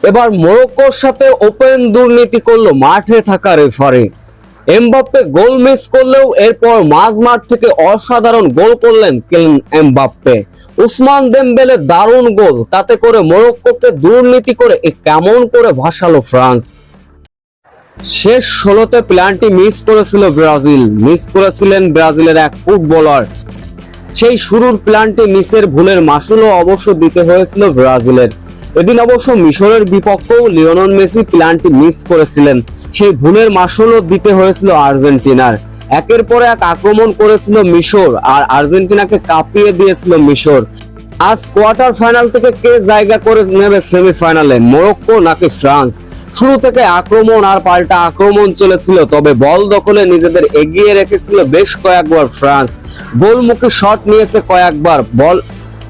এবার মরক্কোর সাথে ওপেন দুর্নীতি করলো মাঠে থাকা রেফারি। এমবাপ্পে গোল মিস করলেও এরপর মাঝমাঠ থেকে অসাধারণ গোল করলেন কিলিয়ান এমবাপ্পে। উসমান দেমবেলে দারুণ গোল, তাতে করে মরক্কোকে দুর্নীতি করে কেমন করে ভাসালো ফ্রান্স। শেষ 16তে প্ল্যানটি মিস করেছিল ব্রাজিল, মিস করেছিলেন ব্রাজিলের এক ফুটবলার। সেই শুরুর প্ল্যানটি মিসের ভুলের মাসুলও অবশ্য দিতে হয়েছিল ব্রাজিলের। এদিন অবশ্য মিশরের বিপক্ষেও লিওনেল মেসি প্ল্যানটি মিস করেছিলেন, সেই ভুলের মাসুলও দিতে হয়েছিল আর্জেন্টিনার। একের পর এক আক্রমণ করেছিল মিশর আর আর্জেন্টিনাকে কাঁপিয়ে দিয়েছিল মিশর। আজ কোয়ার্টার ফাইনাল থেকে কে জায়গা করে নেবে সেমিফাইনালে, মরক্কো নাকি ফ্রান্স? শুরু থেকে আক্রমণ আর পাল্টা আক্রমণ চলেছিল, তবে বল দখলে নিজেদের এগিয়ে রেখেছিল বেশ কয়েকবার ফ্রান্স। গোলমুখী শট নিয়েছে কয়েকবার, বল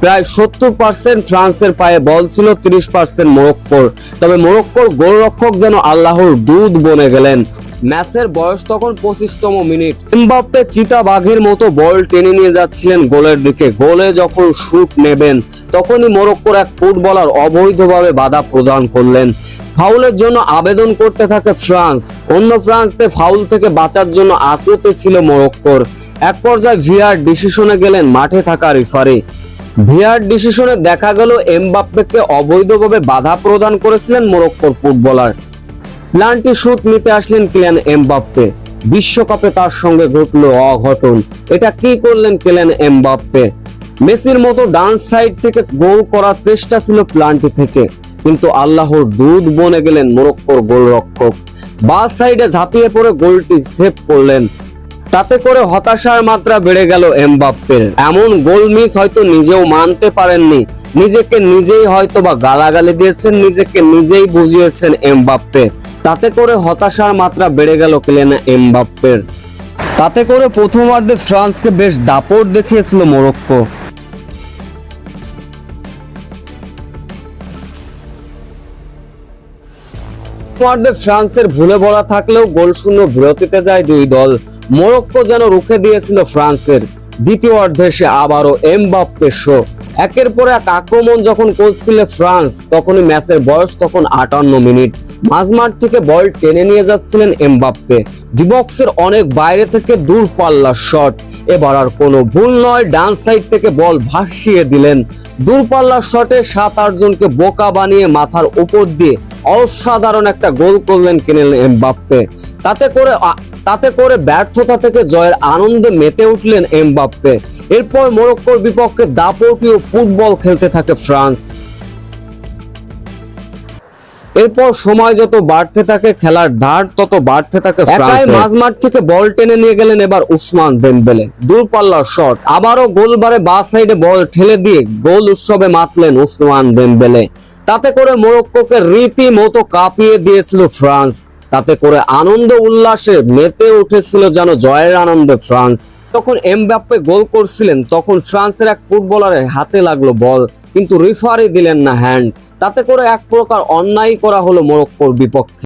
প্রায় 70% ফ্রান্সের পায়ে বল ছিল, 30% মরক্কোর। তবে মরক্কোর গোলরক্ষক যেন আল্লাহর দুধ বনে গেলেন। ম্যাচের বয়স তখন 25তম মিনিট। এমবাপ্পে চিতা বাঘের মতো বল টেনে নিয়ে যাচ্ছিলেন গোলের দিকে। গোলে যখন শুট নেবেন তখনই মরক্কোর এক ফুটবলার অবৈধভাবে বাধা প্রদান করলেন। ফাউলের জন্য আবেদন করতে থাকে ফ্রান্স। অন্য প্রান্তে ফাউল থেকে বাঁচার জন্য আকুতি ছিল মরক্কোর। এক পর্যায়ে ভিআর ডিসিশনে গেলেন মাঠে থাকা রেফারি। ভিআর ডিসিশনে দেখা গেল এমবাপ্পেকে অবৈধভাবে বাধা প্রদান করেছিলেন মরক্কোর ফুটবলার। প্ল্যানটি শুট নিতে আসলেন কিলিয়ান এমবাপ্পে। বিশ্বকাপে তার সঙ্গে ঘটলো অঘটন। এটা কি করলেন কিলিয়ান এমবাপ্পে? মেসির মতো ডান সাইড থেকে গোল করার চেষ্টা ছিল প্ল্যানটি থেকে, কিন্তু আল্লাহর দুধ বনে গেলেন মরক্কোর গোলরক্ষক। বাঁ সাইডে ঝাঁপিয়ে পড়ে গোলটি সেভ করলেন। তাতে করে হতাশার মাত্রা বেড়ে গেল এমবাপ্পের। এমন গোল মিস হয়তো নিজেও মানতে পারেননি, নিজেকে নিজেই হয়তো বা গালাগালি দিয়েছেন, নিজেকে নিজেই বুঝিয়েছেন এমবাপ্পে। তাতে করে হতাশার মাত্রা বেড়ে গেল কিলিয়ান এমবাপ্পের। তাতে করে প্রথমার্ধে ফ্রান্সকে বেশ দাপট দেখিয়েছিল মরক্কো। ফ্রান্সের ভুলে বলা থাকলেও গোলশূন্য বিরতিতে যায় দুই দল। মরক্কো যেন রুখে দিয়েছিল ফ্রান্সের। দ্বিতীয় অর্ধে সে আবারও এমবাপ্পে শো। একের পর এক আক্রমণ যখন করছিল ফ্রান্স, তখনই ম্যাচের বয়স তখন 58 মিনিট। মাঝমাঠ থেকে বল টেনে নিয়ে যাচ্ছিলেন এমবাপ্পে। ডিবক্সের অনেক বাইরে থেকে দূরপাল্লার শট। এবার আর কোনো ভুল নয়, ডান সাইড থেকে বল ভাসিয়ে দিলেন। দূরপাল্লার শটে 7-8 জনকে বোকা বানিয়ে মাথার উপর দিয়ে অসাধারণ একটা গোল করলেন কিলিয়ান এমবাপ্পে। তাতে করে ব্যর্থতা থেকে জয়ের আনন্দে মেতে উঠলেন এমবাপ্পে। এরপর মরক্কোর বিপক্ষে দাপটীয় ফুটবল খেলতে থাকে ফ্রান্স। এরপর সময় যত বাড়তে থাকে, খেলার ধার তত বাড়তে থাকে ফ্রান্স। মাঝমাঠ থেকে বল টেনে নিয়ে গেলেন এবার উসমান দেমবেলে। দূরপাল্লার শট, আবারও গোলবারে বাঁ সাইডে বল ঠেলে দিয়ে গোল উৎসবে মাতলেন উসমান দেমবেলে। তাতে করে মরক্কোকে রীতিমতো কাঁপিয়ে দিয়েছিল ফ্রান্স। তাতে করে আনন্দ উল্লাসে মেতে উঠেছিল যেন জয়ের আনন্দে ফ্রান্স। তখন এমবাপ্পে গোল করছিলেন, তখন ফ্রান্সের এক ফুটবলারের হাতে লাগলো বল, কিন্তু রেফারি দিলেন না হ্যান্ড। তাতে করে এক প্রকার অন্যায় করা হলো মরক্কোর বিপক্ষে।